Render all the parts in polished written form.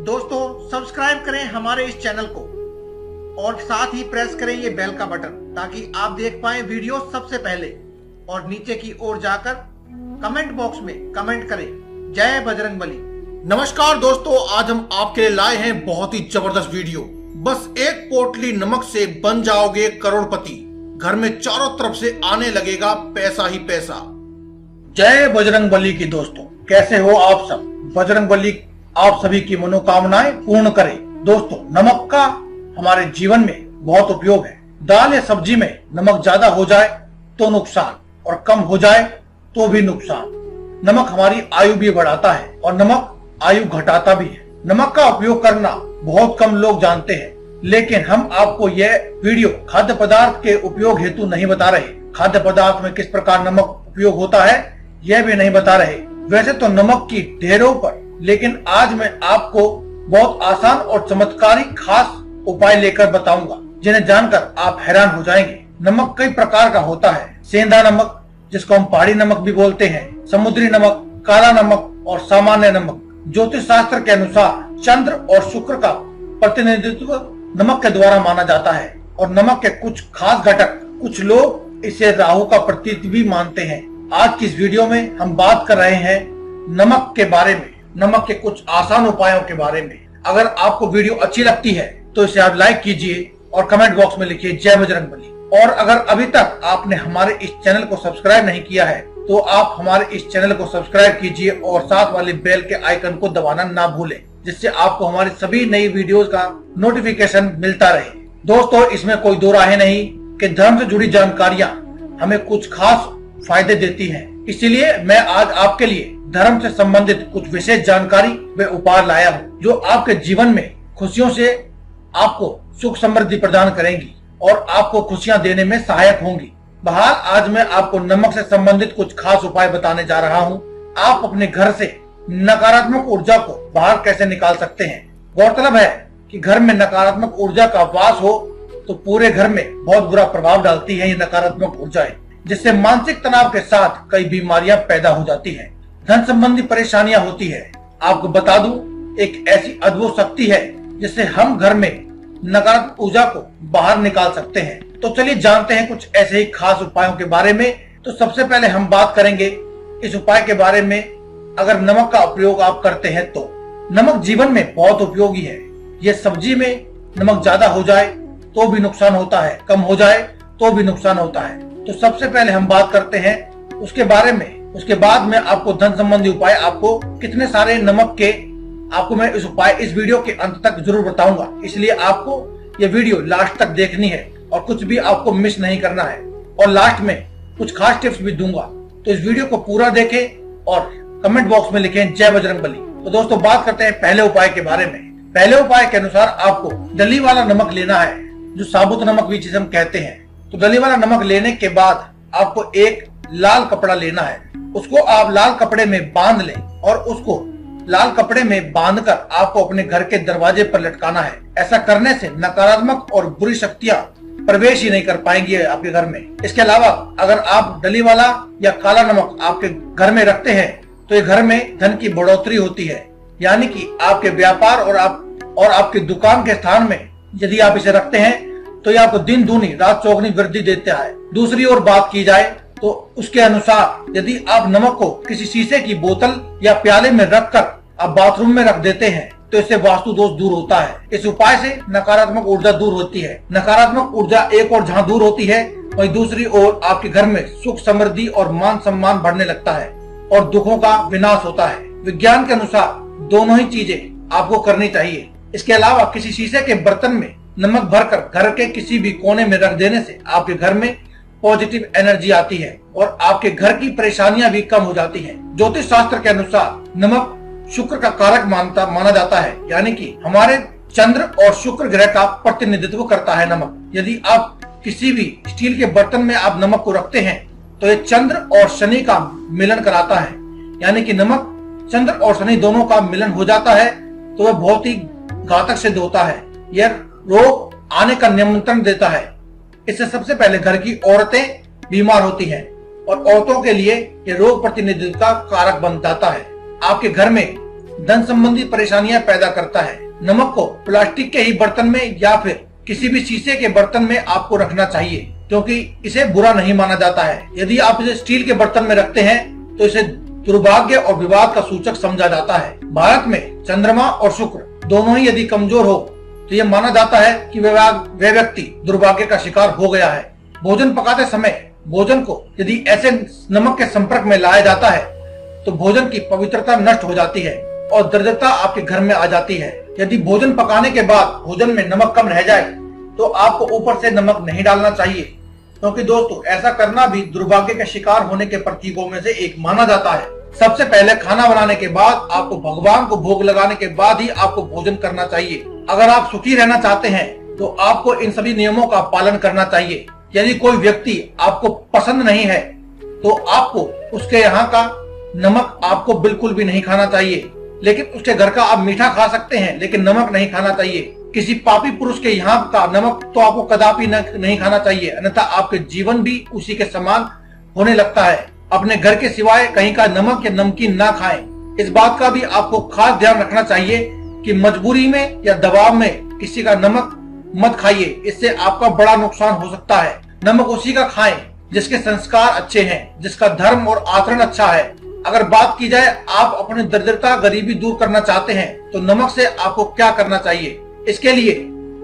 दोस्तों सब्सक्राइब करें हमारे इस चैनल को और साथ ही प्रेस करें ये बेल का बटन ताकि आप देख पाएं वीडियो सबसे पहले। और नीचे की ओर जाकर कमेंट बॉक्स में कमेंट करें जय बजरंगबली। नमस्कार दोस्तों, आज हम आपके लिए लाए हैं बहुत ही जबरदस्त वीडियो। बस एक पोटली नमक से बन जाओगे करोड़पति। घर में चारों तरफ से आने लगेगा पैसा ही पैसा। जय बजरंगबली की दोस्तों, कैसे हो आप सब। बजरंगबली आप सभी की मनोकामनाएं पूर्ण करे। दोस्तों, नमक का हमारे जीवन में बहुत उपयोग है। दाल या सब्जी में नमक ज्यादा हो जाए तो नुकसान और कम हो जाए तो भी नुकसान। नमक हमारी आयु भी बढ़ाता है और नमक आयु घटाता भी है। नमक का उपयोग करना बहुत कम लोग जानते हैं, लेकिन हम आपको यह वीडियो खाद्य पदार्थ के उपयोग हेतु नहीं बता रहे। खाद्य पदार्थ में किस प्रकार नमक उपयोग होता है यह भी नहीं बता रहे। वैसे तो नमक की ढेरों पर, लेकिन आज मैं आपको बहुत आसान और चमत्कारी खास उपाय लेकर बताऊंगा जिन्हें जानकर आप हैरान हो जाएंगे। नमक कई प्रकार का होता है। सेंधा नमक, जिसको हम पहाड़ी नमक भी बोलते हैं, समुद्री नमक, काला नमक और सामान्य नमक। ज्योतिष शास्त्र के अनुसार चंद्र और शुक्र का प्रतिनिधित्व नमक के द्वारा माना जाता है और नमक के कुछ खास घटक, कुछ लोग इसे राहु का प्रतीक भी मानते हैं। आज की इस वीडियो में हम बात कर रहे हैं नमक के बारे में, नमक के कुछ आसान उपायों के बारे में। अगर आपको वीडियो अच्छी लगती है तो इसे आप लाइक कीजिए और कमेंट बॉक्स में लिखिए जय बजरंगबली। और अगर अभी तक आपने हमारे इस चैनल को सब्सक्राइब नहीं किया है तो आप हमारे इस चैनल को सब्सक्राइब कीजिए और साथ वाले बेल के आइकन को दबाना ना भूलें, जिससे आपको हमारी सभी नई वीडियोस का नोटिफिकेशन मिलता रहे। दोस्तों, इसमें कोई दो राहें नहीं कि धर्म से जुड़ी जानकारियां हमें कुछ खास फायदे देती हैं। इसीलिए मैं आज आपके लिए धर्म से संबंधित कुछ विशेष जानकारी व उपाय लाया हूँ जो आपके जीवन में खुशियों से आपको सुख समृद्धि प्रदान करेंगी और आपको खुशियां देने में सहायक होंगी। बहरहाल आज मैं आपको नमक से संबंधित कुछ खास उपाय बताने जा रहा हूँ। आप अपने घर से नकारात्मक ऊर्जा को बाहर कैसे निकाल सकते हैं। गौरतलब है कि घर में नकारात्मक ऊर्जा का वास हो तो पूरे घर में बहुत बुरा प्रभाव डालती है ये नकारात्मक ऊर्जाएं, जिससे मानसिक तनाव के साथ कई बीमारियां पैदा हो जाती हैं, धन संबंधी परेशानियां होती है। आपको बता दूं, एक ऐसी अद्भुत शक्ति है जिससे हम घर में नकारात्मक ऊर्जा को बाहर निकाल सकते हैं। तो चलिए जानते हैं कुछ ऐसे ही खास उपायों के बारे में। तो सबसे पहले हम बात करेंगे इस उपाय के बारे में। अगर नमक का उपयोग आप करते हैं तो नमक जीवन में बहुत उपयोगी है। ये सब्जी में नमक ज्यादा हो जाए तो भी नुकसान होता है, कम हो जाए तो भी नुकसान होता है। तो सबसे पहले हम बात करते हैं उसके बारे में। उसके बाद में आपको धन संबंधी उपाय, आपको कितने सारे नमक के, आपको मैं इस वीडियो के अंत तक जरूर बताऊंगा। इसलिए आपको ये वीडियो लास्ट तक देखनी है और कुछ भी आपको मिस नहीं करना है। और लास्ट में कुछ खास टिप्स भी दूंगा, तो इस वीडियो को पूरा देखें और कमेंट बॉक्स में लिखें जय बजरंगबली। तो दोस्तों, बात करते हैं पहले उपाय के बारे में। पहले उपाय के अनुसार आपको डली वाला नमक लेना है, जो साबुत नमक भी जिसे हम कहते हैं। तो डली वाला नमक लेने के बाद आपको एक लाल कपड़ा लेना है। उसको आप लाल कपड़े में बांध लें और उसको लाल कपड़े में बांधकर आपको अपने घर के दरवाजे पर लटकाना है। ऐसा करने से नकारात्मक और बुरी शक्तियां प्रवेश ही नहीं कर पाएंगी आपके घर में। इसके अलावा अगर आप डली वाला या काला नमक आपके घर में रखते हैं तो ये घर में धन की बढ़ोतरी होती है, यानी कि आपके व्यापार और आपकी दुकान के स्थान में यदि आप इसे रखते हैं तो ये आपको दिन दूनी रात चौगुनी वृद्धि देता है। दूसरी ओर बात की जाए तो उसके अनुसार यदि आप नमक को किसी शीशे की बोतल या प्याले में रखकर आप बाथरूम में रख देते हैं तो इससे वास्तु दोष दूर होता है। इस उपाय से नकारात्मक ऊर्जा दूर होती है। नकारात्मक ऊर्जा एक और जहाँ दूर होती है, वहीं दूसरी ओर आपके घर में सुख समृद्धि और मान सम्मान बढ़ने लगता है और दुखों का विनाश होता है। विज्ञान के अनुसार दोनों ही चीजें आपको करनी चाहिए। इसके अलावा किसी शीशे के बर्तन में नमक भरकर घर के किसी भी कोने में रख देने से आपके घर में पॉजिटिव एनर्जी आती है और आपके घर की परेशानियां भी कम हो जाती हैं। ज्योतिष शास्त्र के अनुसार नमक शुक्र का कारक माना जाता है, यानी कि हमारे चंद्र और शुक्र ग्रह का प्रतिनिधित्व करता है नमक। यदि आप किसी भी स्टील के बर्तन में आप नमक को रखते हैं तो ये चंद्र और शनि का मिलन कराता है, यानी कि नमक चंद्र और शनि दोनों का मिलन हो जाता है तो वह बहुत ही घातक सिद्ध होता है। यह रोग आने का निमंत्रण देता है। इससे सबसे पहले घर की औरतें बीमार होती हैं और औरतों के लिए यह रोग प्रतिनिधित्व का कारक बन जाता है। आपके घर में धन संबंधी परेशानियां पैदा करता है। नमक को प्लास्टिक के ही बर्तन में या फिर किसी भी शीशे के बर्तन में आपको रखना चाहिए, क्योंकि इसे बुरा नहीं माना जाता है। यदि आप इसे स्टील के बर्तन में रखते हैं तो इसे दुर्भाग्य और विवाद का सूचक समझा जाता है। भारत में चंद्रमा और शुक्र दोनों ही यदि कमजोर हो तो यह माना जाता है कि वह व्यक्ति दुर्भाग्य का शिकार हो गया है। भोजन पकाते समय भोजन को यदि ऐसे नमक के संपर्क में लाया जाता है तो भोजन की पवित्रता नष्ट हो जाती है और दरिद्रता आपके घर में आ जाती है। यदि भोजन पकाने के बाद भोजन में नमक कम रह जाए तो आपको ऊपर से नमक नहीं डालना चाहिए, क्योंकि दोस्तों ऐसा करना भी दुर्भाग्य के शिकार होने के प्रतीकों में से एक माना जाता है। सबसे पहले खाना बनाने के बाद आपको भगवान को भोग लगाने के बाद ही आपको भोजन करना चाहिए। अगर आप सुखी रहना चाहते हैं तो आपको इन सभी नियमों का पालन करना चाहिए। यदि कोई व्यक्ति आपको पसंद नहीं है तो आपको उसके यहाँ का नमक आपको बिल्कुल भी नहीं खाना चाहिए, लेकिन उसके घर का आप मीठा खा सकते हैं लेकिन नमक नहीं खाना चाहिए। किसी पापी पुरुष के यहाँ का नमक तो आपको कदापि नहीं खाना चाहिए, अन्यथा आपके जीवन भी उसी के समान होने लगता है। अपने घर के सिवाय कहीं का नमक या नमकीन ना खाएं। इस बात का भी आपको खास ध्यान रखना चाहिए कि मजबूरी में या दबाव में किसी का नमक मत खाइए, इससे आपका बड़ा नुकसान हो सकता है। नमक उसी का खाएं जिसके संस्कार अच्छे हैं, जिसका धर्म और आचरण अच्छा है। अगर बात की जाए आप अपनी दरिद्रता गरीबी दूर करना चाहते हैं तो नमक से आपको क्या करना चाहिए। इसके लिए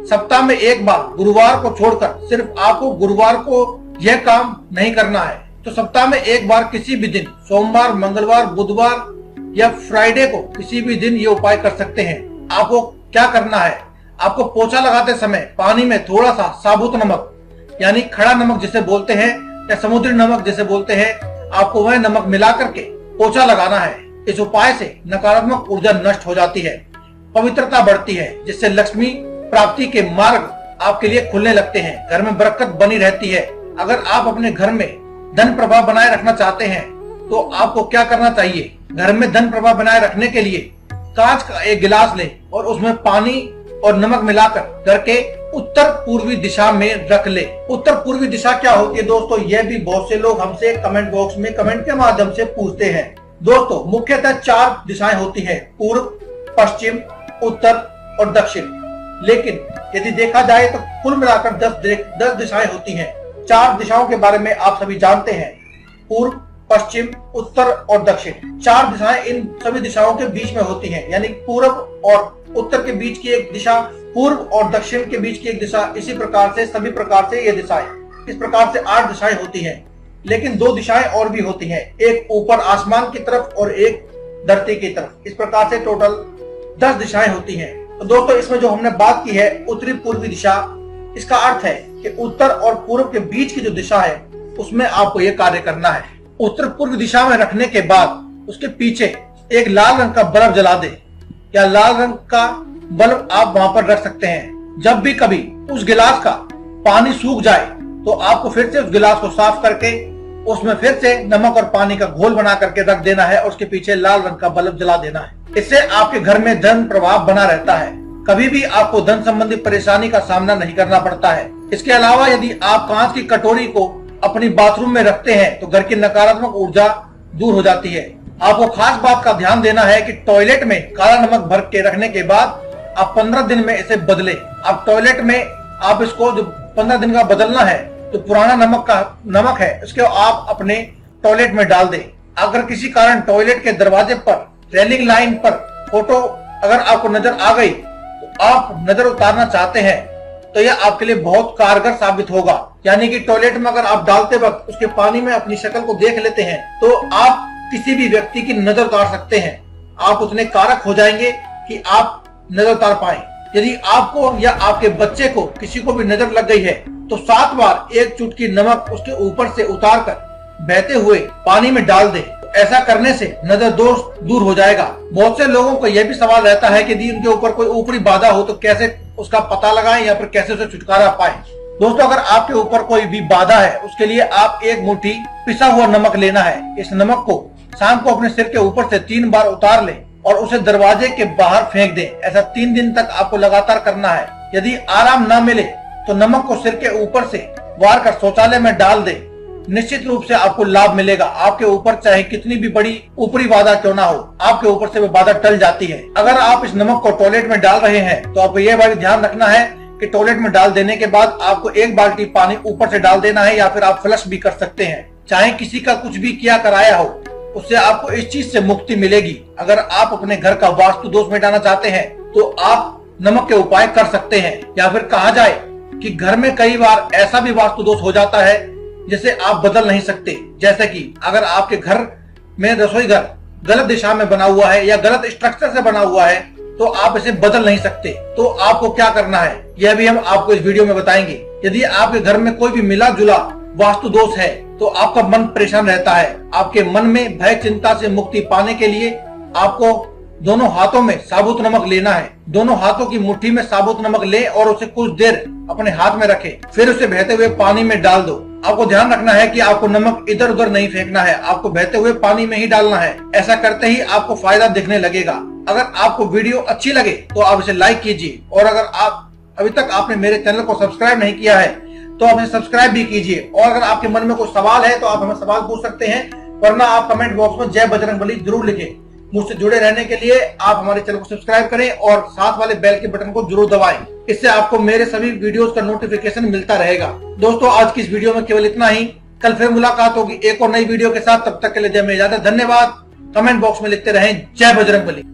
सप्ताह में एक बार गुरुवार को छोड़कर सिर्फ आपको गुरुवार को यह काम नहीं करना है, तो सप्ताह में एक बार किसी भी दिन सोमवार, मंगलवार, बुधवार या फ्राइडे को किसी भी दिन ये उपाय कर सकते हैं। आपको क्या करना है, आपको पोछा लगाते समय पानी में थोड़ा सा साबुत नमक यानी खड़ा नमक जिसे बोलते हैं या समुद्री नमक जिसे बोलते हैं, आपको वह नमक मिला करके पोछा लगाना है। इस उपाय से नकारात्मक ऊर्जा नष्ट हो जाती है, पवित्रता बढ़ती है, जिससे लक्ष्मी प्राप्ति के मार्ग आपके लिए खुलने लगते हैं, घर में बरकत बनी रहती है। अगर आप अपने घर में धन प्रभाव बनाए रखना चाहते हैं तो आपको क्या करना चाहिए। घर में धन प्रभाव बनाए रखने के लिए कांच का एक गिलास लें और उसमें पानी और नमक मिलाकर घर के उत्तर पूर्वी दिशा में रख ले। उत्तर पूर्वी दिशा क्या होती है दोस्तों, यह भी बहुत से लोग हमसे कमेंट बॉक्स में कमेंट के माध्यम से पूछते हैं। दोस्तों मुख्यतः 4 दिशाएं होती हैं, पूर्व, पश्चिम, उत्तर और दक्षिण। लेकिन यदि देखा जाए तो कुल मिलाकर 10 दिशाएं होती हैं। 4 दिशाओं के बारे में आप सभी जानते हैं, पूर्व, पश्चिम, उत्तर और दक्षिण। 4 दिशाएं इन सभी दिशाओं के बीच में होती हैं, यानी पूर्व और उत्तर के बीच की एक दिशा, पूर्व और दक्षिण के बीच की एक दिशा। इसी प्रकार से सभी प्रकार से ये दिशाएं, इस प्रकार से 8 दिशाएं होती हैं। लेकिन 2 दिशाएं और भी होती हैं, एक ऊपर आसमान की तरफ और एक धरती की तरफ। इस प्रकार से टोटल 10 दिशाएं होती हैं। तो दोस्तों इसमें जो हमने बात की है उत्तरी पूर्वी दिशा, इसका अर्थ है कि उत्तर और पूर्व के बीच की जो दिशा है उसमें आपको ये कार्य करना है। उत्तर पूर्व दिशा में रखने के बाद उसके पीछे एक लाल रंग का बल्ब जला दे या लाल रंग का बल्ब आप वहां पर रख सकते हैं। जब भी कभी उस गिलास का पानी सूख जाए तो आपको फिर से उस गिलास को साफ करके उसमें फिर से नमक और पानी का घोल बना करके रख देना है और उसके पीछे लाल रंग का बल्ब जला देना है। इससे आपके घर में धन प्रभाव बना रहता है, कभी भी आपको धन संबंधी परेशानी का सामना नहीं करना पड़ता है। इसके अलावा यदि आप कांच की कटोरी को अपनी बाथरूम में रखते हैं तो घर की नकारात्मक ऊर्जा दूर हो जाती है। आपको खास बात का ध्यान देना है कि टॉयलेट में काला नमक भर के रखने के बाद आप 15 दिन में इसे बदलें। आप टॉयलेट में आप इसको जो 15 दिन का बदलना है, तो पुराना नमक है उसको आप अपने टॉयलेट में डाल दें। अगर किसी कारण टॉयलेट के दरवाजे पर रेलिंग लाइन पर फोटो अगर आपको नजर आ गई तो आप नजर उतारना चाहते हैं तो यह आपके लिए बहुत कारगर साबित होगा। यानी कि टॉयलेट में अगर आप डालते वक्त उसके पानी में अपनी शक्ल को देख लेते हैं तो आप किसी भी व्यक्ति की नजर उतार सकते हैं। आप उतने कारक हो जाएंगे कि आप नजर उतार पाए। यदि आपको या आपके बच्चे को किसी को भी नजर लग गई है तो 7 बार एक चुटकी नमक उसके ऊपर से उतार कर बहते हुए पानी में डाल दे। ऐसा करने से नजर दोष दूर हो जाएगा। बहुत से लोगों को यह भी सवाल रहता है कि उनके ऊपर कोई ऊपरी बाधा हो तो कैसे उसका पता लगाएं या फिर कैसे उसे छुटकारा पाएं। दोस्तों अगर आपके ऊपर कोई भी बाधा है उसके लिए आप एक मुट्ठी पिसा हुआ नमक लेना है। इस नमक को शाम को अपने सिर के ऊपर से 3 बार उतार लें और उसे दरवाजे के बाहर फेंक दें। ऐसा 3 दिन तक आपको लगातार करना है। यदि आराम न मिले तो नमक को सिर के ऊपर से वार कर शौचालय में डाल दें। निश्चित रूप से आपको लाभ मिलेगा। आपके ऊपर चाहे कितनी भी बड़ी ऊपरी बाधा क्यों ना हो, आपके ऊपर से वो बाधा टल जाती है। अगर आप इस नमक को टॉयलेट में डाल रहे हैं तो आपको यह बात ध्यान रखना है कि टॉयलेट में डाल देने के बाद आपको 1 बाल्टी पानी ऊपर से डाल देना है, या फिर आप फ्लश भी कर सकते हैं। चाहे किसी का कुछ भी किया कराया हो, उससे आपको इस चीज से मुक्ति मिलेगी। अगर आप अपने घर का वास्तु दोष मिटाना चाहते हैं तो आप नमक के उपाय कर सकते हैं। या फिर कहा जाए कि घर में कई बार ऐसा भी वास्तु दोष हो जाता है जिसे आप बदल नहीं सकते। जैसे कि अगर आपके घर में रसोई घर गलत दिशा में बना हुआ है या गलत स्ट्रक्चर से बना हुआ है तो आप इसे बदल नहीं सकते। तो आपको क्या करना है यह भी हम आपको इस वीडियो में बताएंगे। यदि आपके घर में कोई भी मिला जुला वास्तु दोष है तो आपका मन परेशान रहता है। आपके मन में भय चिंता से मुक्ति पाने के लिए आपको दोनों हाथों में साबुत नमक लेना है। दोनों हाथों की मुट्ठी में साबुत नमक ले और उसे कुछ देर अपने हाथ में रखें, फिर उसे बहते हुए पानी में डाल दो। आपको ध्यान रखना है कि आपको नमक इधर उधर नहीं फेंकना है, आपको बहते हुए पानी में ही डालना है। ऐसा करते ही आपको फायदा दिखने लगेगा। अगर आपको वीडियो अच्छी लगे तो आप इसे लाइक कीजिए, और अगर आप अभी तक आपने मेरे चैनल को सब्सक्राइब नहीं किया है तो आप इसे सब्सक्राइब भी कीजिए। और अगर आपके मन में कोई सवाल है तो आप हमें सवाल पूछ सकते हैं, वरना आप कमेंट बॉक्स में जय बजरंगबली जरूर लिखें। मुझसे जुड़े रहने के लिए आप हमारे चैनल को सब्सक्राइब करें और साथ वाले बेल के बटन को जरूर दबाएं। इससे आपको मेरे सभी वीडियोस का नोटिफिकेशन मिलता रहेगा। दोस्तों, आज की इस वीडियो में केवल इतना ही। कल फिर मुलाकात होगी एक और नई वीडियो के साथ। तब तक के लिए जय में इजाजत। धन्यवाद। कमेंट बॉक्स में लिखते रहें जय बजरंगबली।